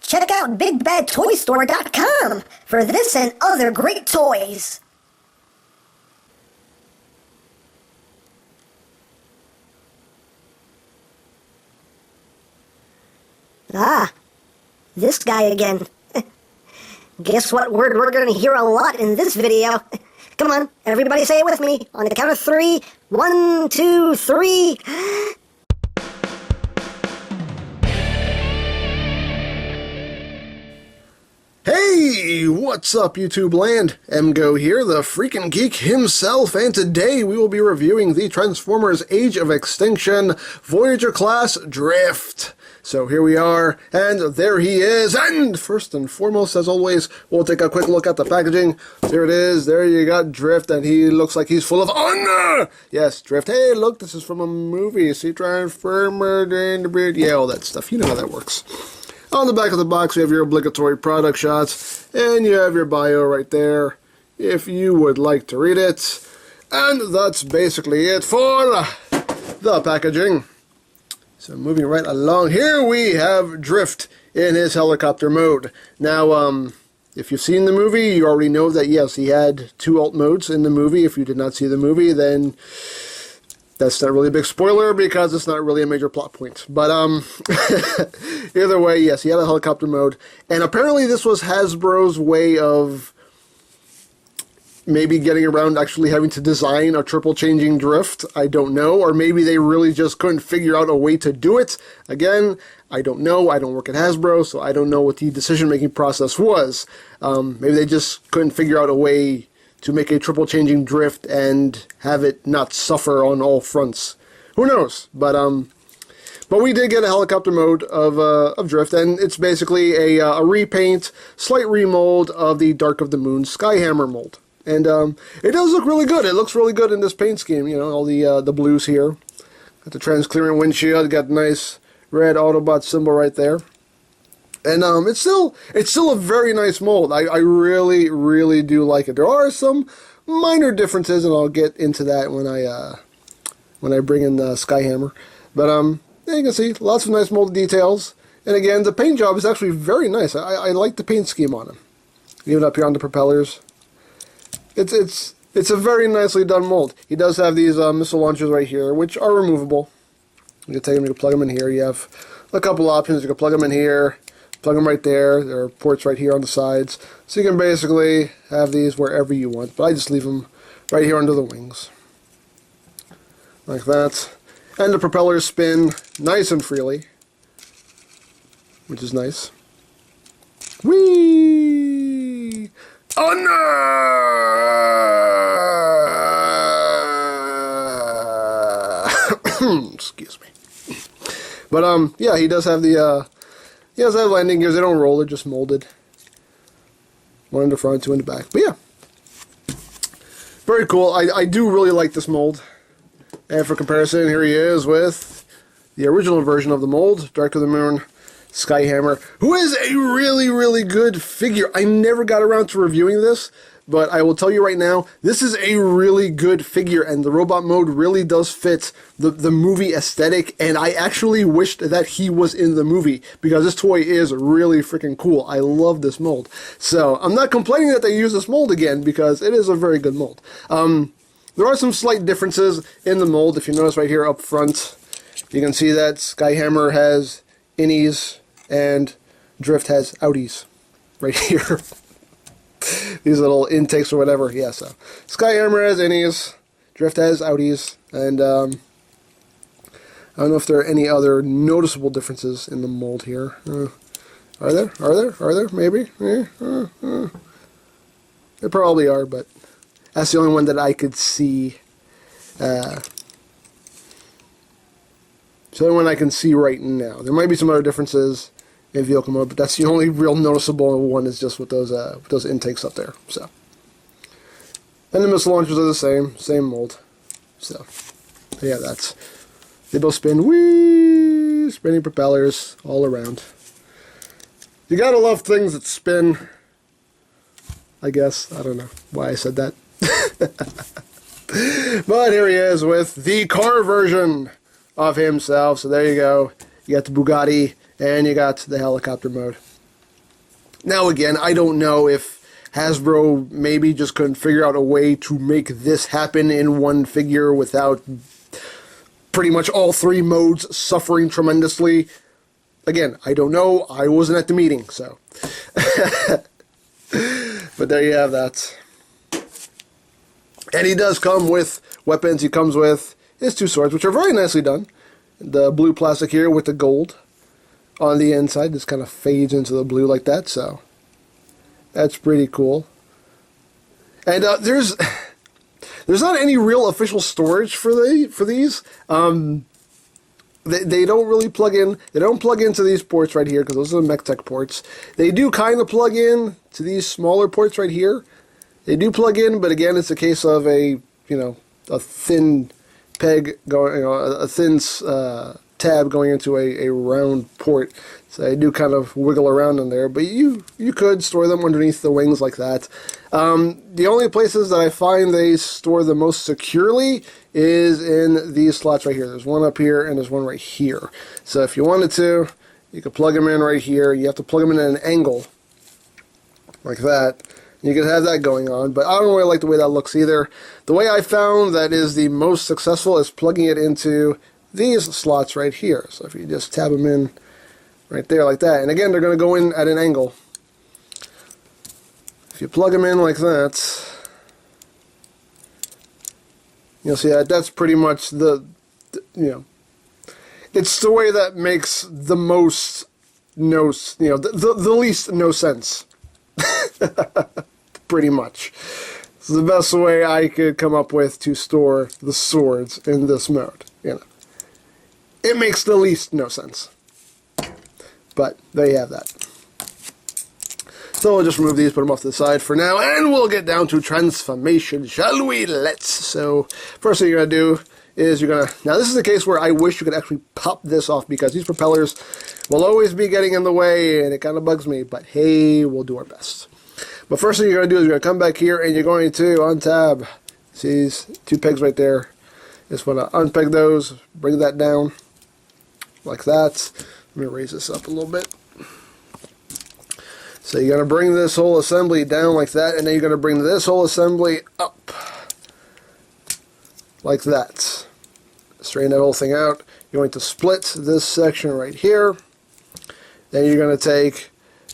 check out BigBadToyStore.com for this and other great toys. Ah, this guy again. Guess what word we're going to hear a lot in this video? Come on, everybody say it with me. On the count of 3. 1, 2, 3. Hey, what's up YouTube land? EmGo here, the freaking geek himself, and today we will be reviewing the Transformers Age of Extinction Voyager class Drift. So here we are, and there he is, and first and foremost, as always, we'll take a quick look at the packaging. There it is, there you got Drift, and he looks like he's full of honor! Yes, Drift, hey, look, this is from a movie, see Transformer, yeah, all that stuff, you know how that works. On the back of the box, you have your obligatory product shots, and you have your bio right there, if you would like to read it. And that's basically it for the packaging. So moving right along, here we have Drift in his helicopter mode. Now, if you've seen the movie, you already know that, yes, he had 2 alt modes in the movie. If you did not see the movie, then that's not really a big spoiler because it's not really a major plot point. But either way, yes, he had a helicopter mode. And apparently this was Hasbro's way of maybe getting around actually having to design a triple changing Drift. I don't know. Or maybe they really just couldn't figure out a way to do it. Again, I don't know. I don't work at Hasbro, so I don't know what the decision-making process was. Maybe they just couldn't figure out a way to make a triple changing Drift and have it not suffer on all fronts. Who knows? But we did get a helicopter mode of Drift, and it's basically a repaint, slight remold of the Dark of the Moon Skyhammer mold. And it does look really good. It looks really good in this paint scheme. You know, all the blues here. Got the transparent windshield. Got the nice red Autobot symbol right there. And it's still a very nice mold. I really, really do like it. There are some minor differences, and I'll get into that when I bring in the Skyhammer. But yeah, you can see lots of nice molded details. And again, the paint job is actually very nice. I like the paint scheme on him. Even up here on the propellers. It's a very nicely done mold. He does have these missile launchers right here, which are removable. You can take them, you can plug them in here. You have a couple options. You can plug them in here, plug them right there. There are ports right here on the sides. So you can basically have these wherever you want. But I just leave them right here under the wings. Like that. And the propellers spin nice and freely, which is nice. Whee! Excuse me. But yeah, he does have the he does have landing gears. They don't roll; they're just molded. One in the front, 2 in the back. But yeah, very cool. I do really like this mold. And for comparison, here he is with the original version of the mold, Dark of the Moon Skyhammer, who is a really, really good figure. I never got around to reviewing this, but I will tell you right now, this is a really good figure, and the robot mode really does fit the movie aesthetic, and I actually wished that he was in the movie, because this toy is really freaking cool. I love this mold. So, I'm not complaining that they use this mold again, because it is a very good mold. There are some slight differences in the mold. If you notice right here up front, you can see that Skyhammer has innies and Drift has outies right here. These little intakes or whatever. Yeah, so Skyhammer has innies, Drift has outies, and I don't know if there are any other noticeable differences in the mold here. Are there? Are there? Maybe? There probably are, but that's the only one that I could see. It's the only one I can see right now. There might be some other differences in vehicle mode, but that's the only real noticeable one, is just with those intakes up there. So, and the missile launchers are the same mold. So, yeah, they both spin, whee, spinning propellers all around. You gotta love things that spin. I guess. I don't know why I said that. But here he is with the car version of himself. So there you go. You got the Bugatti and you got the helicopter mode. Now again, I don't know if Hasbro maybe just couldn't figure out a way to make this happen in one figure without pretty much all three modes suffering tremendously. Again, I don't know. I wasn't at the meeting, so. But there you have that. And he does come with weapons. He comes with his two swords, which are very nicely done. The blue plastic here with the gold on the inside just kind of fades into the blue like that, so that's pretty cool. And there's not any real official storage for these. They don't really plug in. They don't plug into these ports right here because those are the MechTech ports. They do kind of plug in to these smaller ports right here. They do plug in, but again, it's a case of a thin peg going, a thin tab going into a round port. So they do kind of wiggle around in there, but you could store them underneath the wings like that. The only places that I find they store the most securely is in these slots right here. There's one up here and there's one right here. So if you wanted to, you could plug them in right here. You have to plug them in at an angle like that. You could have that going on, but I don't really like the way that looks either. The way I found that is the most successful is plugging it into these slots right here. So if you just tab them in right there like that, and again, they're going to go in at an angle. If you plug them in like that, you'll see that that's pretty much it's the way that makes the most the least no sense. Pretty much. It's the best way I could come up with to store the swords in this mode. It makes the least no sense. But there you have that. So we'll just remove these, put them off to the side for now, and we'll get down to transformation, shall we? Let's. So first thing you're going to do is you're going to... Now this is the case where I wish you could actually pop this off because these propellers will always be getting in the way and it kind of bugs me, but hey, we'll do our best. But first thing you're going to do is you're going to come back here and you're going to untab. See these two pegs right there? Just want to unpeg those, bring that down like that. Let me raise this up a little bit. So you're going to bring this whole assembly down like that, and then you're going to bring this whole assembly up like that. Straighten that whole thing out. You're going to split this section right here. Then you're going to take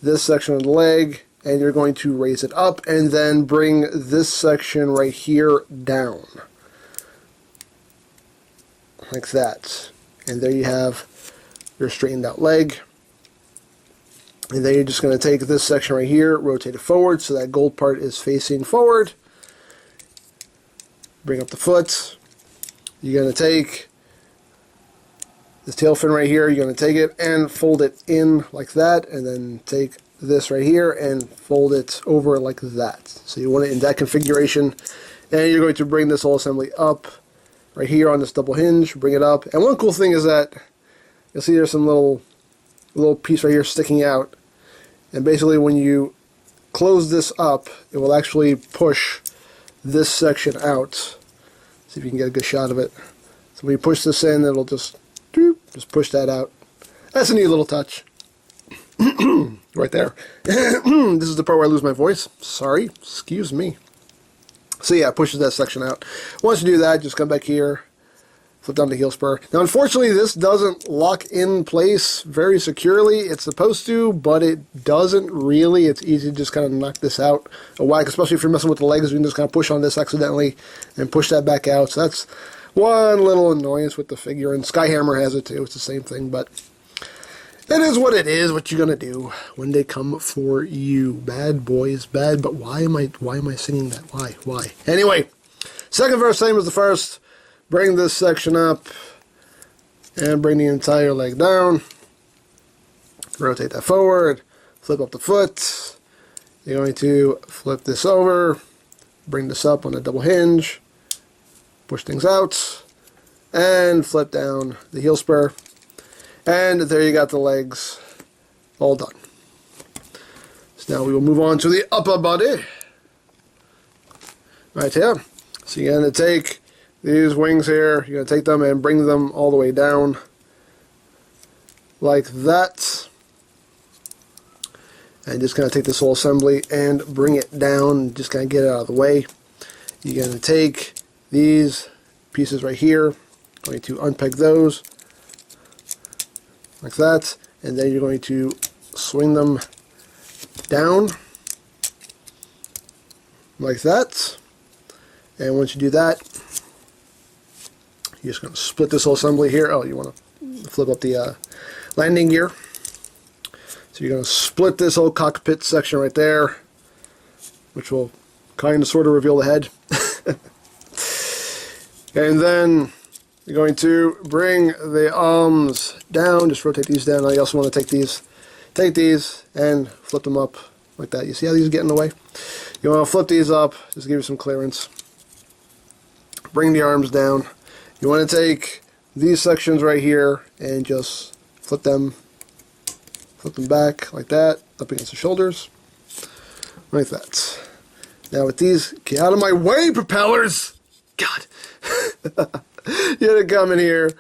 this section of the leg and you're going to raise it up and then bring this section right here down. Like that. And there you have your straightened out leg. And then you're just going to take this section right here, rotate it forward so that gold part is facing forward. Bring up the foot. You're going to take this tail fin right here, you're going to take it and fold it in like that, and then take this right here and fold it over like that. So you want it in that configuration, and you're going to bring this whole assembly up right here on this double hinge, bring it up. And one cool thing is that you'll see there's some little piece right here sticking out, and basically when you close this up, it will actually push this section out. See if you can get a good shot of it. So when you push this in, it'll just push that out. That's a neat little touch. Right there. This is the part where I lose my voice. Sorry. Excuse me. So yeah, it pushes that section out. Once you do that, just come back here, flip down the heel spur. Now unfortunately this doesn't lock in place very securely. It's supposed to, but it doesn't really. It's easy to just kind of knock this out a whack, especially if you're messing with the legs. You can just kind of push on this accidentally and push that back out. So that's one little annoyance with the figure, and Skyhammer has it too. It's the same thing, but it is what it is. What you gonna do when they come for you? Bad boys, bad. But why am I singing that? Why? Anyway, second verse, same as the first. Bring this section up and bring the entire leg down. Rotate that forward. Flip up the foot. You're going to flip this over. Bring this up on a double hinge. Push things out, and flip down the heel spur, and there you got the legs all done. So now we will move on to the upper body right here. So you're going to take these wings here, you're going to take them and bring them all the way down like that, And just kind of take this whole assembly and bring it down, just kind of get it out of the way. You're going to take these pieces right here, going to unpeg those like that, and then you're going to swing them down like that. And once you do that, you're just going to split this whole assembly here. Oh, you want to flip up the landing gear. So you're going to split this whole cockpit section right there, which will kind of sort of reveal the head. And then you're going to bring the arms down, just rotate these down. I also want to take these and flip them up like that. You see how these get in the way? You want to flip these up, just give you some clearance. Bring the arms down. You want to take these sections right here and just flip them back like that, up against the shoulders, like that. Now with these, get out of my way, propellers! God! You're going to come in here,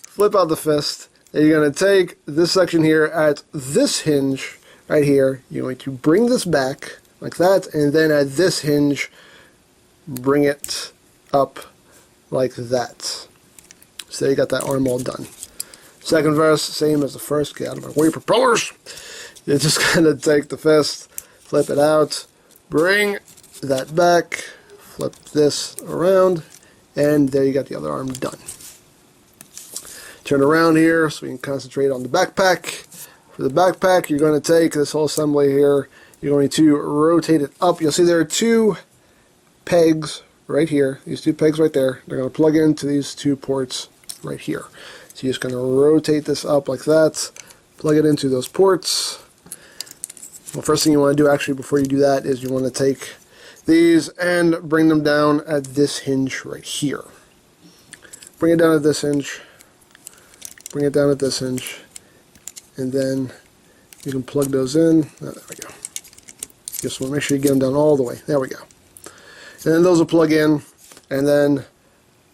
flip out the fist, and you're going to take this section here at this hinge right here. You're going to bring this back like that, and then at this hinge, bring it up like that. So you got that arm all done. Second verse, same as the first. Get out of my way, propellers! You just kind of take the fist, flip it out, bring that back, flip this around, and there you got the other arm done. Turn around here so we can concentrate on the backpack. For the backpack, you're going to take this whole assembly here, you're going to rotate it up. You'll see there are two pegs right here, these two pegs right there. They're going to plug into these two ports right here. So you're just going to rotate this up like that, plug it into those ports. Well, first thing you want to do actually before you do that is you want to take these and bring them down at this hinge right here. Bring it down at this hinge, bring it down at this hinge, and then you can plug those in. Oh, there we go. Just want to make sure you get them down all the way. There we go. And then those will plug in, and then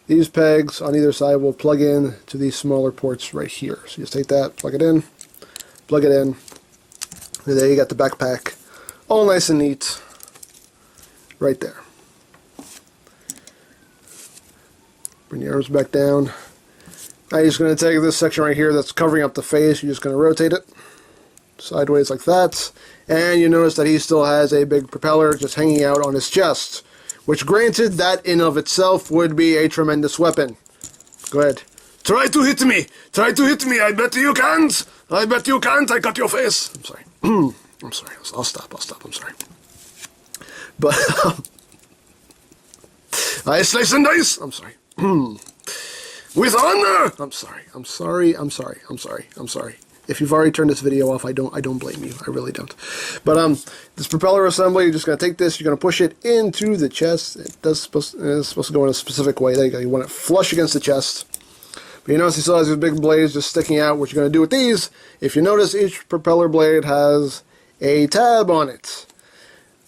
these pegs on either side will plug in to these smaller ports right here. So you just take that, plug it in, and there you got the backpack all nice and neat right there. Bring your arms back down. Now you're just going to take this section right here that's covering up the face, you're just going to rotate it sideways like that, and you notice that he still has a big propeller just hanging out on his chest, which granted, that in of itself would be a tremendous weapon. Go ahead. Try to hit me! Try to hit me! I bet you can't! I bet you can't! I cut your face! I'm sorry. I'm sorry. I'll stop. I'm sorry. But, I slice and dice! I'm sorry. With honor! I'm sorry. If you've already turned this video off, I don't blame you. I really don't. But this propeller assembly, you're just going to take this, you're going to push it it's supposed to go in a specific way. There you go. You want it flush against the chest. But you notice he still has these big blades just sticking out. What you're going to do with these, if you notice, each propeller blade has a tab on it.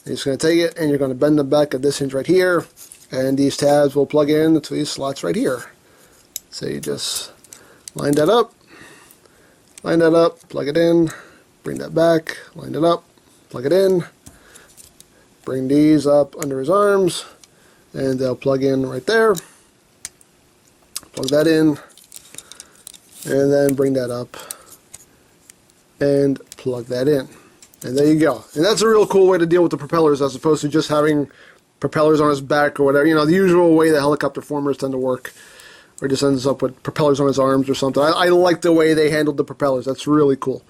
You're just going to take it and you're going to bend them back at this hinge right here, and these tabs will plug in to these slots right here. So you just line that up, plug it in, bring that back, line it up, plug it in, bring these up under his arms, and they'll plug in right there. Plug that in, and then bring that up, and plug that in. And there you go. And that's a real cool way to deal with the propellers as opposed to just having propellers on his back or whatever. You know, the usual way that helicopter formers tend to work. Or just ends up with propellers on his arms or something. I like the way they handled the propellers. That's really cool.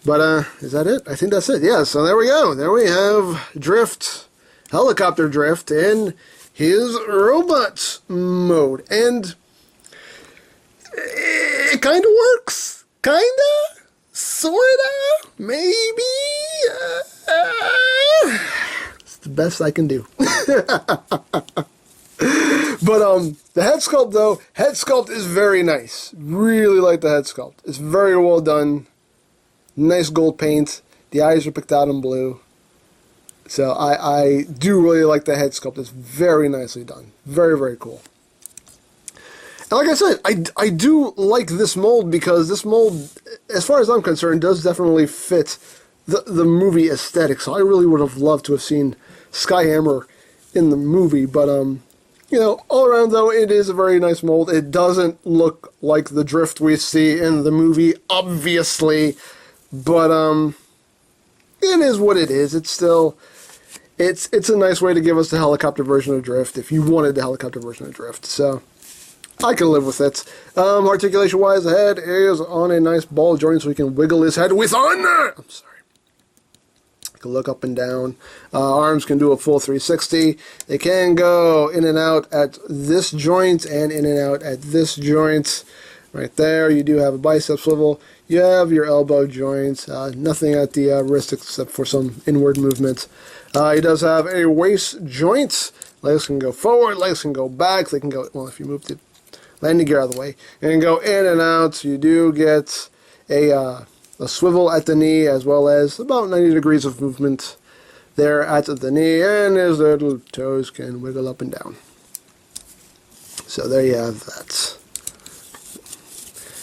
But, is that it? I think that's it. Yeah, so there we go. There we have Drift, Helicopter Drift, in his robot mode. And it kind of works. Kinda. Sorta. Maybe. It's the best I can do. But the head sculpt though, head sculpt is very nice. Really like the head sculpt. It's very well done. Nice gold paint. The eyes are picked out in blue. So I do really like the head sculpt. It's very nicely done. Very, very cool. And like I said, I do like this mold because this mold, as far as I'm concerned, does definitely fit the movie aesthetic. So I really would have loved to have seen Skyhammer in the movie. But you know, all around though, it is a very nice mold. It doesn't look like the Drift we see in the movie, obviously, but it is what it is. It's still, it's a nice way to give us the helicopter version of Drift, if you wanted the helicopter version of Drift. So I can live with it. Articulation-wise, the head is on a nice ball joint, so we can wiggle his head with honor. I'm sorry. Can look up and down. Arms can do a full 360. They can go in and out at this joint and in and out at this joint. Right there, you do have a bicep swivel. You have your elbow joints. Nothing at the wrist except for some inward movement. He does have a waist joint. Legs can go forward. Legs can go back. They can go, well, if you move the landing gear out of the way, and go in and out. You do get a swivel at the knee, as well as about 90 degrees of movement there at the knee, and his little toes can wiggle up and down. So there you have that.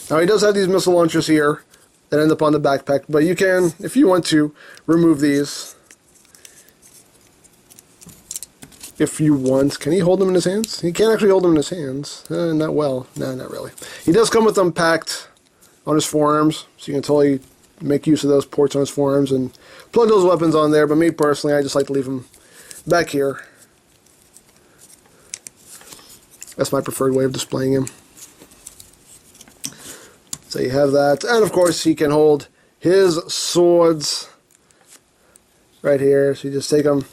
Now he does have these missile launchers here that end up on the backpack, but you can, if you want to, remove these. If you want. Can he hold them in his hands? He can't actually hold them in his hands. Not well. No, not really. He does come with them packed on his forearms, so you can totally make use of those ports on his forearms and plug those weapons on there. But me personally, I just like to leave them back here. That's my preferred way of displaying him. So you have that, and of course he can hold his swords right here. So you just take them,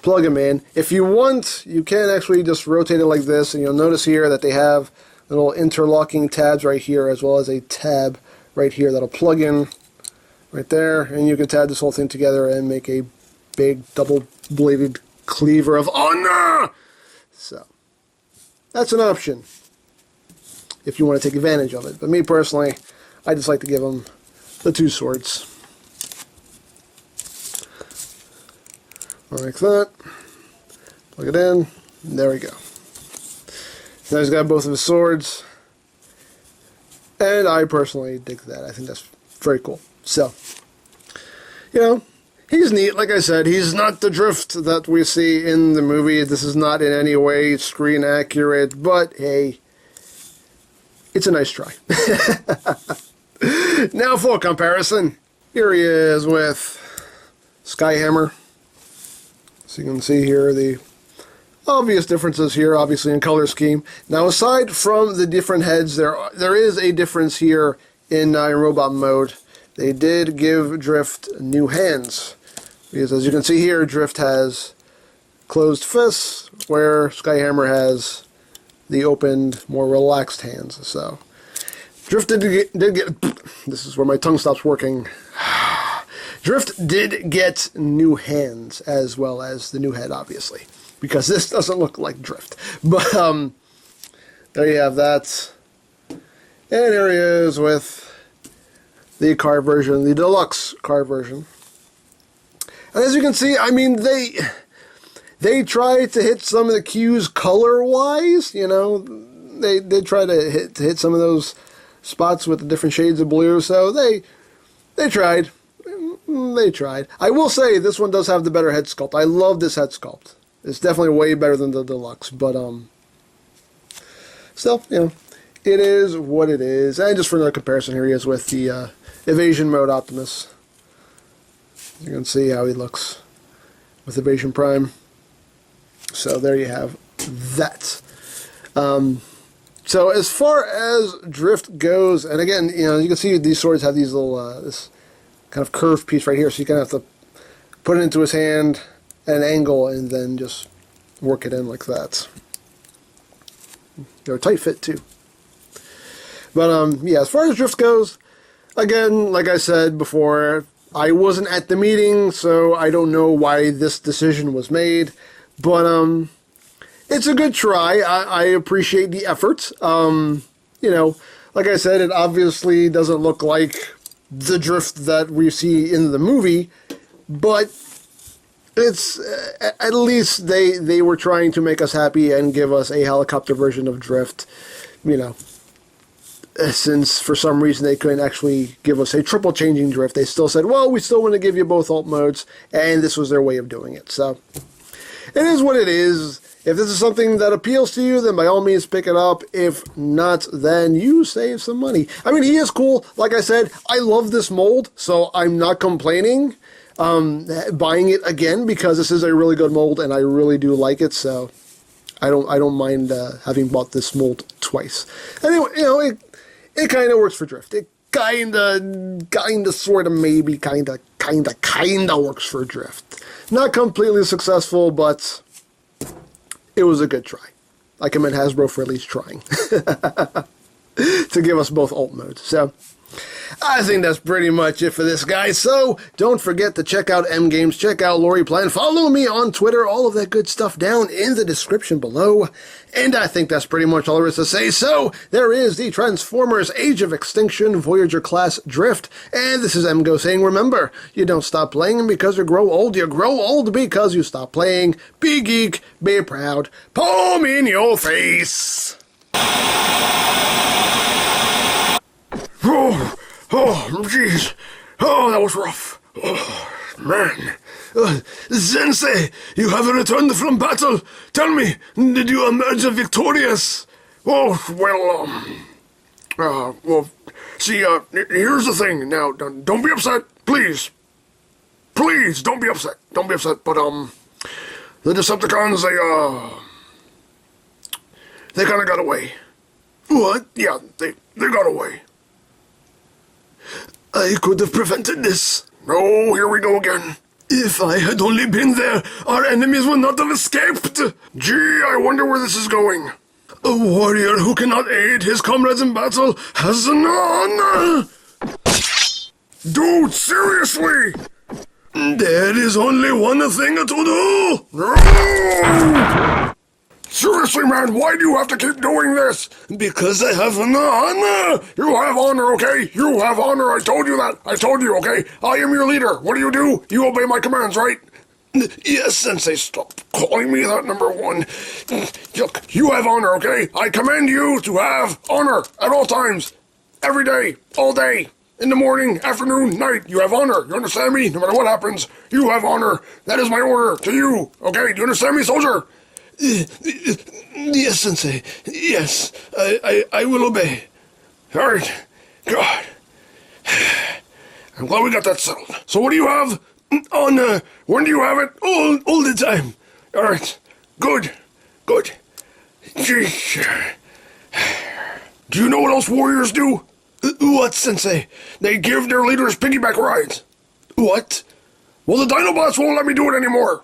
plug them in. If you want, you can actually just rotate it like this, and you'll notice here that they have little interlocking tabs right here, as well as a tab right here that'll plug in right there, and you can tab this whole thing together and make a big double-bladed cleaver of honor. So that's an option if you want to take advantage of it. But me personally, I just like to give them the two swords. Like that. Plug it in. And there we go. Now he's got both of his swords. And I personally dig that. I think that's very cool. So, you know, he's neat. Like I said, he's not the Drift that we see in the movie. This is not in any way screen accurate. But, hey, it's a nice try. Now for comparison. Here he is with Skyhammer. So you can see here the obvious differences here, obviously in color scheme. Now aside from the different heads, there is a difference here in robot mode. They did give Drift new hands. Because as you can see here, Drift has closed fists, where Skyhammer has the opened, more relaxed hands. So Drift did get this is where my tongue stops working. Drift did get new hands, as well as the new head, obviously, because this doesn't look like Drift. But there you have that. And here he is with the car version, the deluxe car version. And as you can see, I mean, they try to hit some of the cues color-wise. You know, they did try to hit some of those spots with the different shades of blue. So they tried. They tried. I will say this one does have the better head sculpt. I love this head sculpt. It's definitely way better than the deluxe. But still, you know, it is what it is. And just for another comparison, here he is with the evasion mode Optimus. You can see how he looks with Evasion Prime. So there you have that. So as far as Drift goes, and again, you know, you can see these swords have these little this kind of curved piece right here, so you kind of have to put it into his hand at an angle and then just work it in like that. They're a tight fit too. But yeah, as far as Drift goes, again, like I said before, I wasn't at the meeting, so I don't know why this decision was made. But it's a good try. I appreciate the effort. You know, like I said, it obviously doesn't look like the Drift that we see in the movie, but it's at least they were trying to make us happy and give us a helicopter version of Drift. You know, since for some reason they couldn't actually give us a triple changing drift, they still said, well, we still want to give you both alt modes, and this was their way of doing it. So, it is what it is. If this is something that appeals to you, then by all means pick it up. If not, then you save some money. I mean, he is cool. Like I said, I love this mold, so I'm not complaining buying it again, because this is a really good mold, and I really do like it, so I don't mind having bought this mold twice. Anyway, you know, it kind of works for drift. It kind of, sort of, maybe, kind of works for drift. Not completely successful, but it was a good try. I commend Hasbro for at least trying to give us both alt modes. So, I think that's pretty much it for this, guys. So, don't forget to check out EmGames, check out Lori Plan, follow me on Twitter, all of that good stuff down in the description below. And I think that's pretty much all there is to say. So, there is the Transformers Age of Extinction Voyager class drift. And this is EmGo saying, remember, you don't stop playing because you grow old because you stop playing. Be geek, be proud, palm in your face. Oh, jeez. Oh, that was rough. Oh, man. Sensei, you have returned from battle. Tell me, did you emerge victorious? Oh, well, see, here's the thing. Now, don't be upset, please. Please, don't be upset. Don't be upset, but, the Decepticons, they kind of got away. What? Yeah, they got away. I could have prevented this. No, here we go again. If I had only been there, our enemies would not have escaped. Gee, I wonder where this is going. A warrior who cannot aid his comrades in battle has none. Dude, seriously? There is only one thing to do. No! Seriously, man, why do you have to keep doing this? Because I have an honor. You have honor, okay? You have honor. I told you that. I told you, okay? I am your leader. What do? You obey my commands, right? Yes, Sensei, stop calling me that, number one. Look, you have honor, okay? I command you to have honor at all times. Every day. All day. In the morning, afternoon, night. You have honor. You understand me? No matter what happens, you have honor. That is my order to you, okay? Do you understand me, soldier? Yes, Sensei. Yes, I will obey. All right. God. I'm glad we got that settled. So what do you have on, when do you have it? All the time. All right. Good. Jeez. Do you know what else warriors do? What, Sensei? They give their leaders piggyback rides. What? Well, the Dinobots won't let me do it anymore.